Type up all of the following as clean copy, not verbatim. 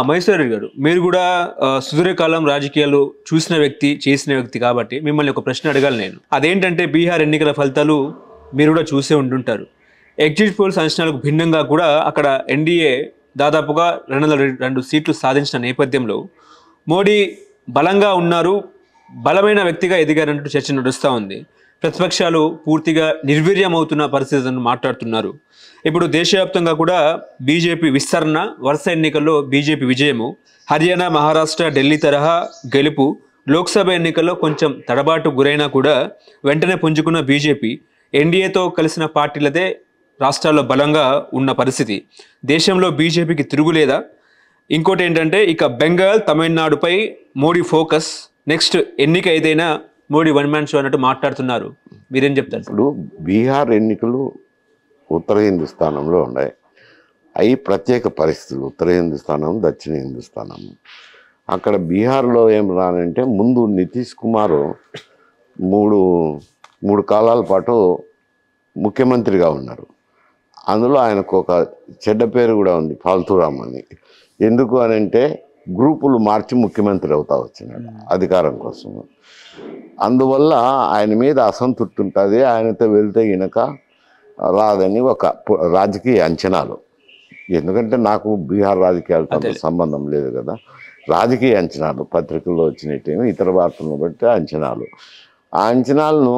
మహేశ్వర్ రెడ్డి గారు, మీరు కూడా సుదీర్ఘకాలం రాజకీయాలు చూసిన వ్యక్తి, చేసిన వ్యక్తి కాబట్టి మిమ్మల్ని ఒక ప్రశ్న అడగాలి నేను. అదేంటంటే బీహార్ ఎన్నికల ఫలితాలు మీరు కూడా చూసే ఉంటుంటారు. ఎగ్జిట్ పోల్స్ అంచనాలకు భిన్నంగా కూడా అక్కడ ఎన్డీఏ దాదాపుగా 202 సీట్లు సాధించిన నేపథ్యంలో మోడీ బలంగా ఉన్నారు, బలమైన వ్యక్తిగా ఎదిగారంటూ చర్చ నడుస్తూ ఉంది. ప్రతిపక్షాలు పూర్తిగా నిర్వీర్యమవుతున్న పరిస్థితులను మాట్లాడుతున్నారు. ఇప్పుడు దేశవ్యాప్తంగా కూడా బీజేపీ విస్తరణ, వరుస ఎన్నికల్లో బీజేపీ విజయము, హర్యానా, మహారాష్ట్ర, ఢిల్లీ తరహా గెలుపు, లోక్సభ ఎన్నికల్లో కొంచెం తడబాటు గురైనా కూడా వెంటనే పుంజుకున్న బీజేపీ ఎన్డీఏతో కలిసిన పార్టీలదే రాష్ట్రాల్లో బలంగా ఉన్న పరిస్థితి. దేశంలో బీజేపీకి తిరుగులేదా? ఇంకోటి ఏంటంటే ఇక బెంగాల్, తమిళనాడుపై మోడీ ఫోకస్, నెక్స్ట్ ఎన్నిక ఏదైనా మోడీ వన్ మ్యాన్ షో అన్నట్టు మాట్లాడుతున్నారు. మీరేం చెప్తారు? ఇప్పుడు బీహార్ ఎన్నికలు ఉత్తర హిందుస్థానంలో ఉన్నాయి. అవి ప్రత్యేక పరిస్థితులు. ఉత్తర హిందుస్థానం, దక్షిణ హిందుస్థానం. అక్కడ బీహార్లో ఏం రానంటే ముందు నితీష్ కుమార్ మూడు కాలాల పాటు ముఖ్యమంత్రిగా ఉన్నారు. అందులో ఆయనకు ఒక చెడ్డ పేరు కూడా ఉంది, ఫాల్తురామ్ అని. ఎందుకు అని అంటే గ్రూపులు మార్చి ముఖ్యమంత్రి అవుతా వచ్చినాడు అధికారం కోసం. అందువల్ల ఆయన మీద అసంతృప్తి ఉంటుంది. ఆయనతో వెళ్తే గనక రాదని ఒక రాజకీయ అంచనాలు. ఎందుకంటే నాకు బీహార్ రాజకీయాలతో సంబంధం లేదు కదా. రాజకీయ అంచనాలు పత్రికల్లో వచ్చినట్టేమో ఇతర వార్తలను బట్టి అంచనాలు. ఆ అంచనాలను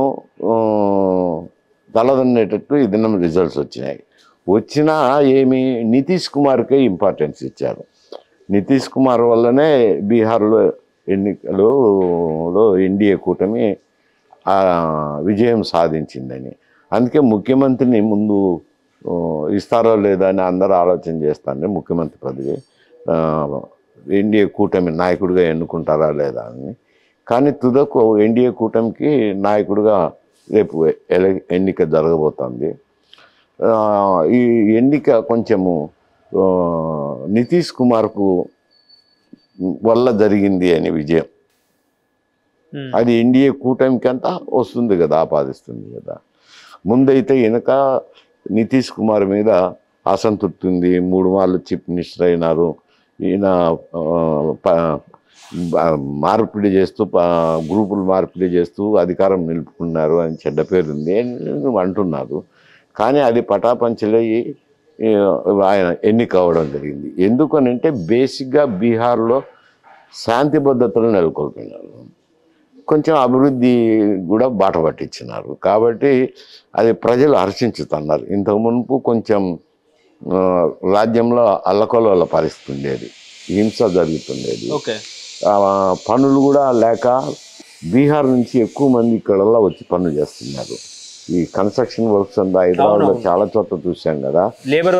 తలదన్నేటట్టు ఈ దినం రిజల్ట్స్ వచ్చినాయి. వచ్చినా ఏమి నితీష్ కుమార్కే ఇంపార్టెన్స్ ఇచ్చారు. నితీష్ కుమార్ వల్లనే బీహార్లో ఎన్నికలలో ఎన్డీఏ కూటమి విజయం సాధించిందని. అందుకే ముఖ్యమంత్రిని ముందు ఇస్తారో లేదా అని అందరూ ఆలోచన చేస్తాను. ముఖ్యమంత్రి పదవి ఎన్డీఏ కూటమి నాయకుడిగా ఎన్నుకుంటారా లేదా అని. కానీ తుదకు ఎన్డీఏ కూటమికి నాయకుడిగా రేపు ఎన్నిక జరగబోతోంది. ఈ ఎన్నిక కొంచెము నితీష్ కుమార్కు వల్ల జరిగింది అని విజయం. అది ఎన్డీఏ కూటమికి అంతా వస్తుంది కదా, ఆపాదిస్తుంది కదా. ముందైతే వెనక నితీష్ కుమార్ మీద అసంతృప్తి ఉంది. 3 మార్లు చీఫ్ మినిస్టర్ అయినారు. ఈయన మార్పిడి చేస్తూ గ్రూపులు మార్పిడి చేస్తూ అధికారం నిలుపుకున్నారు అని చెడ్డ పేరు ఉంది అంటున్నారు. కానీ అది పటాపంచలయ్యి ఆయన ఎన్నిక అవ్వడం జరిగింది. ఎందుకనంటే బేసిక్గా బీహార్లో శాంతి భద్రతలు నెలకొల్పినారు, కొంచెం అభివృద్ధి కూడా బాట పట్టించినారు. కాబట్టి అది ప్రజలు హర్షించుతున్నారు. ఇంతకు మునుపు కొంచెం రాజ్యంలో అల్లకొల్ల పరిస్థితి ఉండేది, హింస జరుగుతుండేది. పనులు కూడా లేక బీహార్ నుంచి ఎక్కువ మంది ఇక్కడల్లా వచ్చి పనులు చేస్తున్నారు. ఈ కన్స్ట్రక్షన్ వర్క్స్ అంతా హైదరాబాద్లో చాలా చోట్ల చూసాం కదా. లేబర్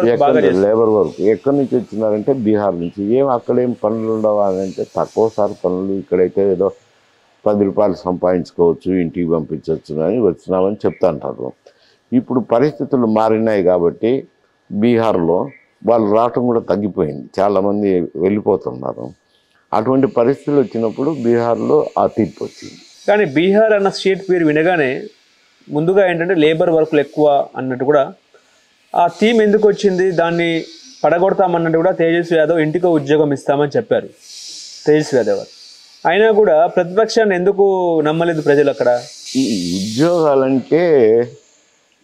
వర్క్ ఎక్కడి నుంచి వచ్చినారంటే బీహార్ నుంచి. అక్కడేం పనులు ఉండవా అని అంటే తక్కువసారి పనులు. ఇక్కడైతే ఏదో 10 రూపాయలు సంపాదించుకోవచ్చు, ఇంటికి పంపించవచ్చు అని వచ్చినామని చెప్తా అంటారు. ఇప్పుడు పరిస్థితులు మారినాయి కాబట్టి బీహార్లో వాళ్ళు రావటం కూడా తగ్గిపోయింది. చాలామంది వెళ్ళిపోతున్నారు. అటువంటి పరిస్థితులు వచ్చినప్పుడు బీహార్లో ఆ తీర్పు వచ్చింది. కానీ బీహార్ అన్న స్టేట్ పేరు వినగానే ముందుగా ఏంటంటే లేబర్ వర్క్లు ఎక్కువ అన్నట్టు కూడా ఆ థీమ్ ఎందుకు వచ్చింది, దాన్ని పడగొడతామన్నట్టు కూడా తేజస్వి యాదవ్ ఇంటికో ఉద్యోగం ఇస్తామని చెప్పారు తేజస్వి యాదవ్. అయినా కూడా ప్రతిపక్షాన్ని ఎందుకు నమ్మలేదు ప్రజలు అక్కడ? ఈ ఉద్యోగాలంటే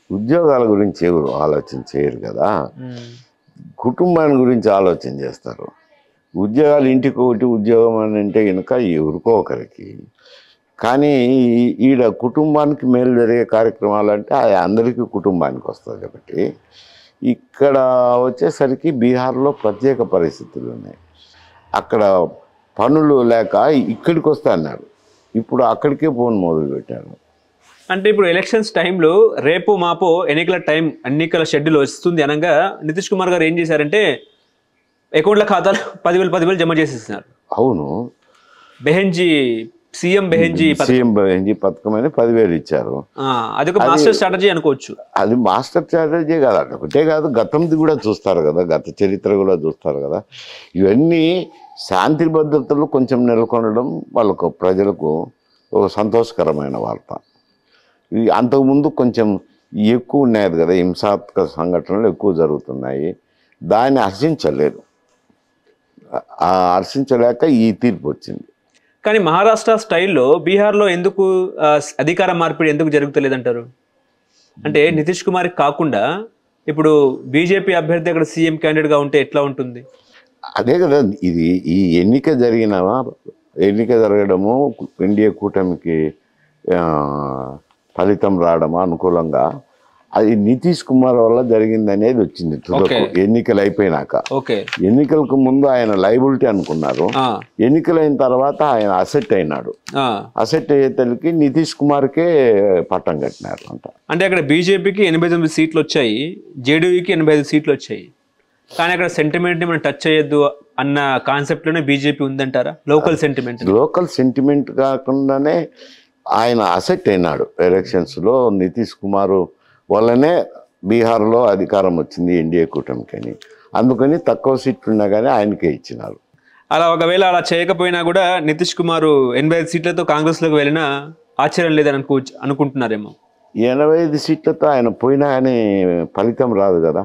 ఉద్యోగాల గురించి ఎవరు ఆలోచన చేయరు కదా, కుటుంబాన్ని గురించి ఆలోచన చేస్తారు. ఉద్యోగాలు ఇంటికి ఒకటి ఉద్యోగం అని అంటే కనుక ఎవరికో ఒకరికి. కానీ ఈడ కుటుంబానికి మేలు జరిగే కార్యక్రమాలు అంటే అందరికీ కుటుంబానికి వస్తుంది కాబట్టి ఇక్కడ వచ్చేసరికి బీహార్లో ప్రత్యేక పరిస్థితులు ఉన్నాయి. అక్కడ పనులు లేక ఇక్కడికి వస్తా అన్నారు. ఇప్పుడు అక్కడికే ఫోన్ మొదలు పెట్టారు. అంటే ఇప్పుడు ఎలక్షన్స్ టైంలో రేపు మాపో ఎన్నికల షెడ్యూల్ వస్తుంది అనగా నితీష్ కుమార్ గారు ఏం చేశారంటే అకౌంట్ల ఖాతాలు 10,000 జమ చేసేస్తున్నారు. అవును, సీఎం బెహెంజీ పథకం అని 10,000 ఇచ్చారు. అది ఒక మాస్టర్ స్ట్రాటజీ అనుకోవచ్చు. అది మాస్టర్ స్ట్రాటజీ కాదు, ఒకటే కాదు, గతంది కూడా చూస్తారు కదా, గత చరిత్ర కూడా చూస్తారు కదా. ఇవన్నీ శాంతి భద్రతలు కొంచెం నెలకొనడం వాళ్ళకు ప్రజలకు ఒక సంతోషకరమైన వార్త. అంతకుముందు కొంచెం ఎక్కువ ఉన్నాయి కదా, హింసాత్మక సంఘటనలు ఎక్కువ జరుగుతున్నాయి. దాన్ని హర్షించలేదు. హర్షించలేక ఈ తీర్పు వచ్చింది. కానీ మహారాష్ట్ర స్టైల్లో బీహార్లో ఎందుకు అధికార మార్పిడి ఎందుకు జరుగుతలేదంటారు? అంటే నితీష్ కుమార్కి కాకుండా ఇప్పుడు బీజేపీ అభ్యర్థి అక్కడ సీఎం క్యాండిడేట్గా ఉంటే ఎట్లా ఉంటుంది? అదే కదా, ఇది ఈ ఎన్నిక జరగడము ఎన్డీఏ కూటమికి ఫలితం రావడము అనుకూలంగా, అది నితీష్ కుమార్ వల్ల జరిగింది అనేది వచ్చింది తుదకు. ఎన్నికలు అయిపోయినాక, ఎన్నికలకు ముందు ఆయన లైబిలిటీ అనుకున్నారు, ఎన్నికలైన తర్వాత ఆయన అసెట్ అయినాడు. అసెట్ అయ్యేతలకి నితీష్ కుమార్కే పట్టం కట్టినారు అంట. అంటే అక్కడ బీజేపీకి 89 సీట్లు వచ్చాయి, జేడీయూకి 85 సీట్లు వచ్చాయి. కానీ అక్కడ సెంటిమెంట్ని మనం టచ్ చేయొద్దు అన్న కాన్సెప్ట్లోనే బీజేపీ ఉందంటారా? లోకల్ సెంటిమెంట్ కాకుండానే ఆయన అసెట్ అయినాడు. ఎలక్షన్స్లో నితీష్ కుమార్ వల్లనే బీహార్లో అధికారం వచ్చింది ఎన్డీఏ కూటమికి అని. అందుకని తక్కువ సీట్లు ఉన్నా కానీ ఆయనకే ఇచ్చినారు. అలా ఒకవేళ అలా చేయకపోయినా కూడా నితీష్ కుమార్ 85 సీట్లతో కాంగ్రెస్లోకి వెళ్ళినా ఆశ్చర్యం లేదని అనుకుంటున్నారేమో. 85 సీట్లతో ఆయన పోయినా కానీ ఫలితం రాదు కదా.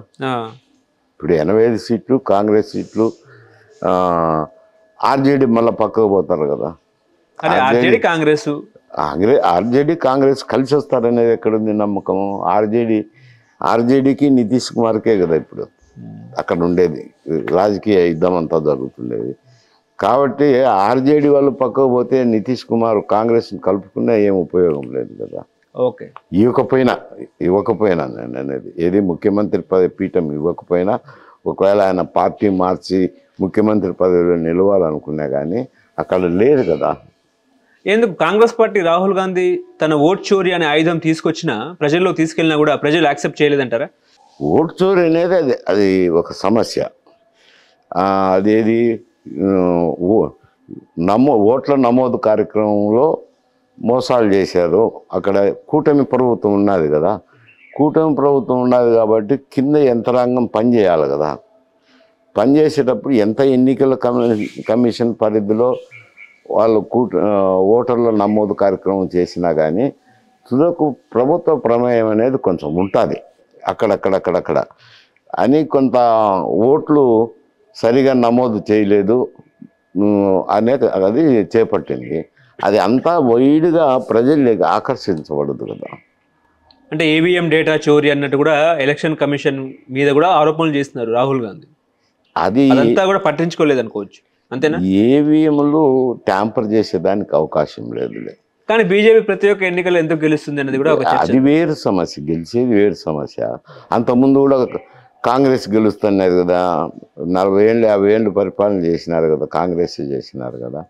ఇప్పుడు 85 సీట్లు కాంగ్రెస్ సీట్లు, ఆర్జేడీ మళ్ళీ పక్కకు పోతారు కదా. ఆర్జేడీ కాంగ్రెస్ కలిసి వస్తారనేది ఎక్కడుంది నమ్మకం? ఆర్జేడీకి నితీష్ కుమార్కే కదా ఇప్పుడు అక్కడ ఉండేది, రాజకీయ యుద్ధం అంతా జరుగుతుండేది. కాబట్టి ఆర్జేడీ వాళ్ళు పక్కకు పోతే నితీష్ కుమార్ కాంగ్రెస్ని కలుపుకున్నా ఏం ఉపయోగం లేదు కదా. ఇవ్వకపోయినా నేను అనేది ఏది ముఖ్యమంత్రి పీఠం ఇవ్వకపోయినా, ఒకవేళ ఆయన పార్టీ మార్చి ముఖ్యమంత్రి పదవిలో నిలవాలనుకున్నా కానీ అక్కడ లేదు కదా. ఎందుకు కాంగ్రెస్ పార్టీ రాహుల్ గాంధీ తన ఓట్ చోరీ అనే ఆయుధం తీసుకొచ్చినా ప్రజల్లో తీసుకెళ్ళినా కూడా ప్రజలు యాక్సెప్ట్ చేయలేదంటారా? ఓట్ చోరీ అనేది అది ఒక సమస్య. అదేది ఓట్ల నమోదు కార్యక్రమంలో మోసాలు చేశారు. అక్కడ కూటమి ప్రభుత్వం ఉన్నది కదా, కూటమి ప్రభుత్వం ఉన్నది కాబట్టి కింద యంత్రాంగం పనిచేయాలి కదా. పనిచేసేటప్పుడు ఎంత ఎన్నికల కమిషన్ పరిధిలో వాళ్ళు ఓటర్ల నమోదు కార్యక్రమం చేసినా కానీ తుదకు ప్రభుత్వ ప్రమేయం అనేది కొంచెం ఉంటుంది అక్కడక్కడ అని. కొంత ఓట్లు సరిగా నమోదు చేయలేదు అనేది అది చేపట్టింది. అది అంతా వైడ్గా ప్రజల్లోకి ఆకర్షించబడదు కదా. అంటే ఈవీఎం డేటా చోరీ అన్నట్టు కూడా ఎలక్షన్ కమిషన్ మీద కూడా ఆరోపణలు చేస్తున్నారు రాహుల్ గాంధీ. అది అంతా కూడా పట్టించుకోలేదు అనుకోవచ్చు, అంతేనా? ఈవీఎంలు ట్యాంపర్ చేసేదానికి అవకాశం లేదులే. కానీ బీజేపీ ప్రతి ఒక్క ఎన్నికలు ఎందుకు గెలుస్తుంది అనేది కూడా అది వేరు సమస్య, గెలిచేది వేరు సమస్య. అంతకుముందు కూడా కాంగ్రెస్ గెలుస్తున్నది కదా, 40 ఏళ్ళు 50 ఏళ్ళు పరిపాలన చేసినారు కదా, కాంగ్రెస్ చేసినారు కదా.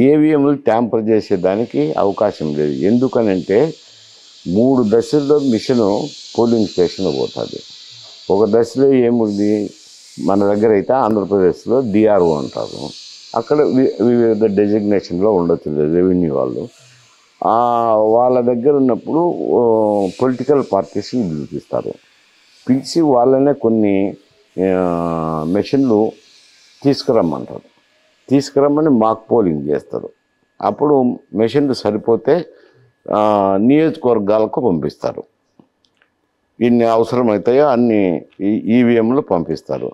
ఈవీఎంలు ట్యాంపర్ చేసేదానికి అవకాశం లేదు. ఎందుకనంటే 3 దశల్లో మిషను పోలింగ్ స్టేషన్ పోతుంది. ఒక దశలో ఏముంది, మన దగ్గర అయితే ఆంధ్రప్రదేశ్లో డిఆర్ఓ అంటారు, అక్కడ వివిధ డెసిగ్నేషన్లో ఉండొచ్చు రెవెన్యూ వాళ్ళు. వాళ్ళ దగ్గర ఉన్నప్పుడు పొలిటికల్ పార్టీస్ని పిలిపిస్తారు. పిలిచి వాళ్ళనే కొన్ని మెషిన్లు తీసుకురమ్మంటారు. తీసుకురమ్మని మాక్ పోలింగ్ చేస్తారు. అప్పుడు మెషిన్లు సరిపోతే నియోజకవర్గాలకు పంపిస్తారు. ఇన్ని అవసరమవుతాయో అన్ని ఈవీఎంలు పంపిస్తారు.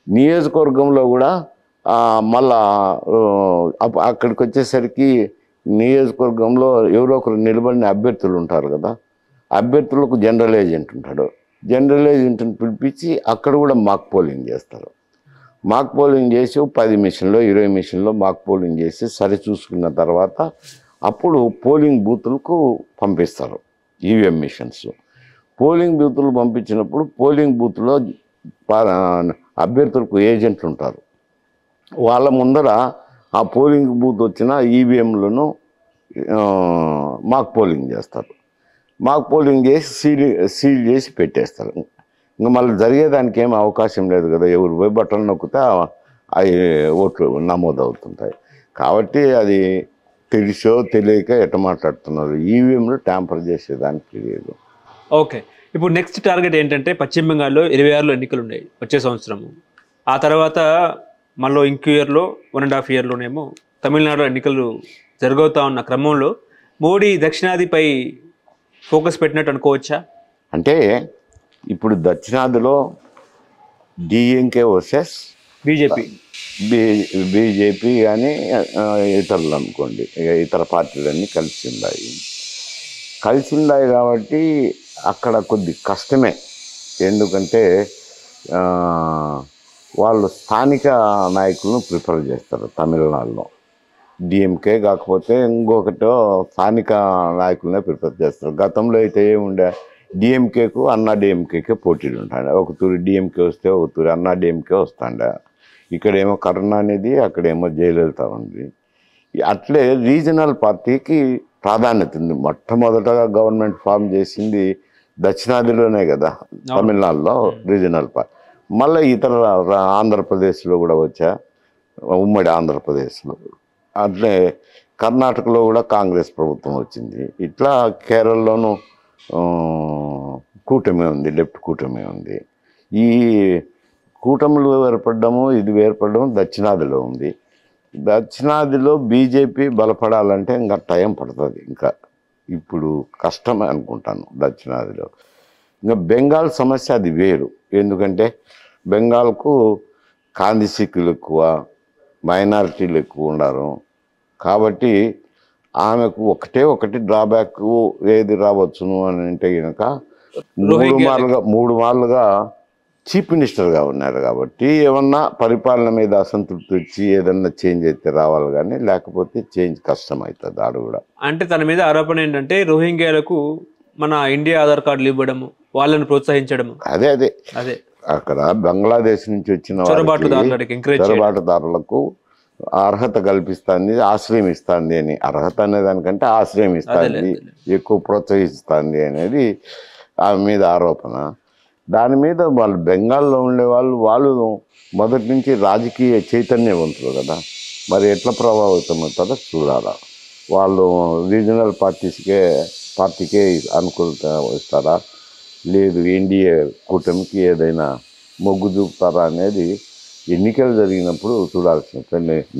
నియోజకవర్గంలో కూడా మళ్ళా అక్కడికి వచ్చేసరికి నియోజకవర్గంలో ఎవరో ఒకరు నిలబడిన అభ్యర్థులు ఉంటారు కదా, అభ్యర్థులకు జనరల్ ఏజెంట్ ఉంటాడు. జనరల్ ఏజెంట్ని పిలిపించి అక్కడ కూడా మాక్ పోలింగ్ చేస్తారు. మాక్ పోలింగ్ చేసి 10 మిషన్లో 20 మిషన్లో మాక్ పోలింగ్ చేసి సరి చూసుకున్న తర్వాత అప్పుడు పోలింగ్ బూతులకు పంపిస్తారు ఈవీఎం మిషన్స్. పోలింగ్ బూతులు పంపించినప్పుడు పోలింగ్ బూత్లో అభ్యర్థులకు ఏజెంట్లు ఉంటారు. వాళ్ళ ముందర ఆ పోలింగ్ బూత్ వచ్చిన ఈవీఎంలను మాక్ పోలింగ్ చేస్తారు. మాక్ పోలింగ్ చేసి సీల్ చేసి పెట్టేస్తారు. ఇంకా మళ్ళీ జరిగేదానికి ఏం అవకాశం లేదు కదా, ఎవరు పోయి బట్టలు నొక్కితే అవి ఓట్లు నమోదు అవుతుంటాయి. కాబట్టి అది తెలిసో తెలియక ఎట్ట మాట్లాడుతున్నారు, ఈవీఎంలు ట్యాంపర్ చేసేదానికి లేదు. ఓకే, ఇప్పుడు నెక్స్ట్ టార్గెట్ ఏంటంటే పశ్చిమ బెంగాల్లో 26లో ఎన్నికలు ఉన్నాయి వచ్చే సంవత్సరము. ఆ తర్వాత మళ్ళీ ఇంకో ఇయర్లో 1.5 ఇయర్లోనేమో తమిళనాడులో ఎన్నికలు జరుగుతూ ఉన్న క్రమంలో మోడీ దక్షిణాదిపై ఫోకస్ పెట్టినట్టు అనుకోవచ్చా? అంటే ఇప్పుడు దక్షిణాదిలో డిఎంకే వర్సెస్ బీజేపీ కానీ ఇతరులు అనుకోండి, ఇతర పార్టీలన్నీ కలిసి ఉన్నాయి కాబట్టి అక్కడ కొద్ది కష్టమే. ఎందుకంటే వాళ్ళు స్థానిక నాయకులను ప్రిఫర్ చేస్తారు. తమిళనాడులో డిఎంకే కాకపోతే ఇంకొకటో స్థానిక నాయకులనే ప్రిఫర్ చేస్తారు. గతంలో అయితే ఏముండే, డిఎంకేకు అన్నా డిఎంకేకే పోటీలు ఉంటాయి. ఒక తూరి డిఎంకే వస్తే ఒక తూరి అన్నా డిఎంకే వస్తుండే. ఇక్కడేమో కరుణానిధి, అక్కడేమో జయలలిత ఉంది. అట్లే రీజనల్ పార్టీకి ప్రాధాన్యత ఉంది. మొట్టమొదటగా గవర్నమెంట్ ఫామ్ చేసింది దక్షిణాదిలోనే కదా, తమిళనాడులో రీజనల్ పార్టీ. మళ్ళీ ఇతర ఆంధ్రప్రదేశ్లో కూడా వచ్చా, ఉమ్మడి ఆంధ్రప్రదేశ్లో. అట్లే కర్ణాటకలో కూడా కాంగ్రెస్ ప్రభుత్వం వచ్చింది. ఇట్లా కేరళలోనూ కూటమి ఉంది, లెఫ్ట్ కూటమి ఉంది. ఈ కూటములు ఏర్పడము, ఇది ఏర్పడడం దక్షిణాదిలో ఉంది. దక్షిణాదిలో బీజేపీ బలపడాలంటే ఇంకా టైం పడుతుంది. ఇంకా ఇప్పుడు కష్టమే అనుకుంటాను దక్షిణాదిలో. ఇంకా బెంగాల్ సమస్య అది వేరు. ఎందుకంటే బెంగాల్కు కాందిసిక్కులు ఎక్కువ, మైనారిటీలు ఎక్కువ ఉన్నారు. కాబట్టి ఆమెకు ఒకటి డ్రాబ్యాక్ ఏది రావచ్చును అని అంటే కనుక మూడు మార్లుగా చీఫ్ మినిస్టర్గా ఉన్నారు. కాబట్టి ఏమన్నా పరిపాలన మీద అసంతృప్తి వచ్చి ఏదన్నా చేంజ్ అయితే రావాలి, కానీ లేకపోతే చేంజ్ కష్టం అవుతుంది. ఆడు కూడా అంటే తన మీద ఆరోపణ ఏంటంటే రోహింగ్యాలకు మన ఇండియా ఆధార్ కార్డులు ఇవ్వడము, వాళ్ళని ప్రోత్సహించడము. అదే అక్కడ బంగ్లాదేశ్ నుంచి వచ్చిన చొరబాటుదారులకు అర్హత కల్పిస్తుంది, ఆశ్రయం ఇస్తుంది అని. అర్హత అనేదానికంటే ఆశ్రయం ఇస్తుంది, ఎక్కువ ప్రోత్సహిస్తుంది అనేది ఆమె మీద ఆరోపణ. దాని మీద వాళ్ళు బెంగాల్లో ఉండేవాళ్ళు మొదటి నుంచి రాజకీయ చైతన్యవంతులు కదా, మరి ఎట్లా ప్రభావితం అవుతుందో చూడాలా. వాళ్ళు రీజనల్ పార్టీకే అనుకూలత ఇస్తారా, లేదు ఎన్డీఏ కూటమికి ఏదైనా మొగ్గు చూపుతారా అనేది ఎన్నికలు జరిగినప్పుడు చూడాల్సిన.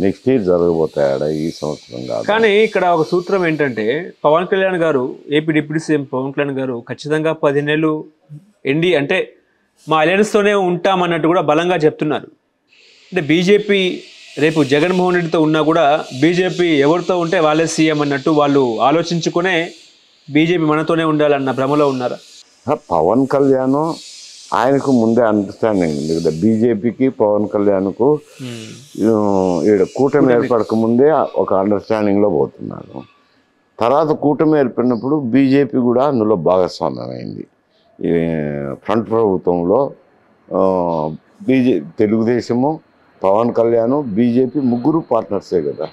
నెక్స్ట్ ఇయర్ జరగబోతాయా, ఈ సంవత్సరం కాదు. కానీ ఇక్కడ ఒక సూత్రం ఏంటంటే పవన్ కళ్యాణ్ గారు, AP deputy CM Pawan Kalyan గారు ఖచ్చితంగా 10 నెలలు ఎన్డీఏ అంటే మా అలయన్స్తోనే ఉంటామన్నట్టు కూడా బలంగా చెప్తున్నారు. అంటే బీజేపీ రేపు జగన్మోహన్ రెడ్డితో ఉన్నా కూడా బీజేపీ ఎవరితో ఉంటే వాళ్ళే సీఎం అన్నట్టు వాళ్ళు ఆలోచించుకునే బీజేపీ మనతోనే ఉండాలన్న భ్రమలో ఉన్నారా? పవన్ కళ్యాణ్ ఆయనకు ముందే అండర్స్టాండింగ్ ఉంది కదా, బీజేపీకి పవన్ కళ్యాణ్కు కూటమి ఏర్పడక ముందే ఒక అండర్స్టాండింగ్లో పోతున్నారు. తర్వాత కూటమి ఏర్పడినప్పుడు బీజేపీ కూడా అందులో భాగస్వామ్యం అయింది. ఫ్రంట్ ప్రభుత్వంలో తెలుగుదేశము, పవన్ కళ్యాణ్, బీజేపీ ముగ్గురు పార్ట్నర్సే కదా.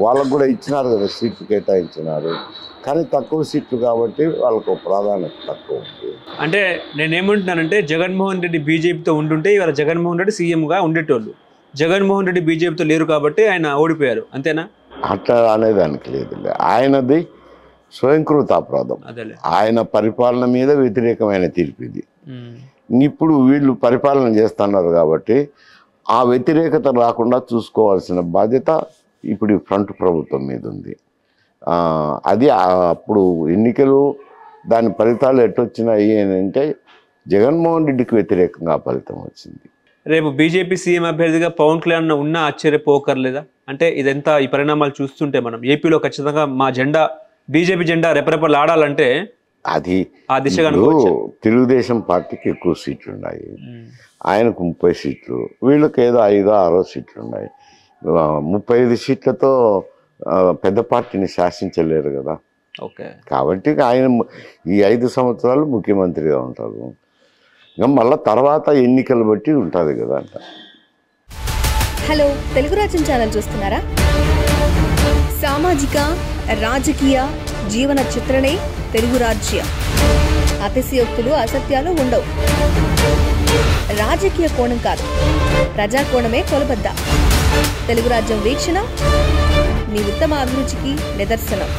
వాళ్ళకు కూడా ఇచ్చినారు కదా, సీట్లు కేటాయించినారు. కానీ తక్కువ సీట్లు కాబట్టి వాళ్ళకు ప్రాధాన్యత తక్కువ ఉంది. అంటే నేనేమంటున్నానంటే జగన్మోహన్ రెడ్డి బీజేపీతో ఉంటుంటే ఇవాళ జగన్మోహన్ రెడ్డి సీఎంగా ఉండేటోళ్ళు. జగన్మోహన్ రెడ్డి బీజేపీతో లేరు కాబట్టి ఆయన ఓడిపోయారు, అంతేనా? అట్లా అనేదానికి లేదు. ఆయనది స్వయంకృత అపరాధం. ఆయన పరిపాలన మీద వ్యతిరేకమైన తీర్పు ఇది. ఇప్పుడు వీళ్ళు పరిపాలన చేస్తున్నారు కాబట్టి ఆ వ్యతిరేకత రాకుండా చూసుకోవాల్సిన బాధ్యత ఇప్పుడు ఫ్రంట్ ప్రభుత్వం మీద ఉంది. అది అప్పుడు ఎన్నికలు దాని ఫలితాలు ఎట్టొచ్చినాయి అని అంటే జగన్మోహన్ రెడ్డికి వ్యతిరేకంగా ఫలితం వచ్చింది. రేపు బీజేపీ సీఎం అభ్యర్థిగా పవన్ కళ్యాణ్ ఉన్న ఆశ్చర్యపోకర్లేదా? అంటే ఇదంతా ఈ పరిణామాలు చూస్తుంటే మనం ఏపీలో ఖచ్చితంగా మా జెండా, బీజేపీ జెండా రెపరెపలు ఆడాలంటే అది ఆ దిశగా తెలుగుదేశం పార్టీకి ఎక్కువ సీట్లు ఉన్నాయి, ఆయనకు 30 సీట్లు, వీళ్ళకి ఏదో 5-6 సీట్లు ఉన్నాయి. 35 సీట్లతో పెద్ద పార్టీని శాసించలేరు కదా. కాబట్టి ఆయన ఈ 5 సంవత్సరాలు ముఖ్యమంత్రిగా ఉంటారు. ఇంకా మళ్ళీ తర్వాత ఎన్నికలు బట్టి ఉంటుంది కదా అంట. హలో, తెలుగు రాజ్యం ఛానల్ చూస్తున్నారా? సామాజిక, రాజకీయ, జీవన చిత్రణే తెలుగు రాజ్యం. అతిశయోక్తులు, అసత్యాలు ఉండవు. రాజకీయ కోణం కాదు, ప్రజా కోణమే కొలబద్ద. తెలుగు రాజ్యం వీక్షణ మీ ఉత్తమ అభిరుచికి నిదర్శనం.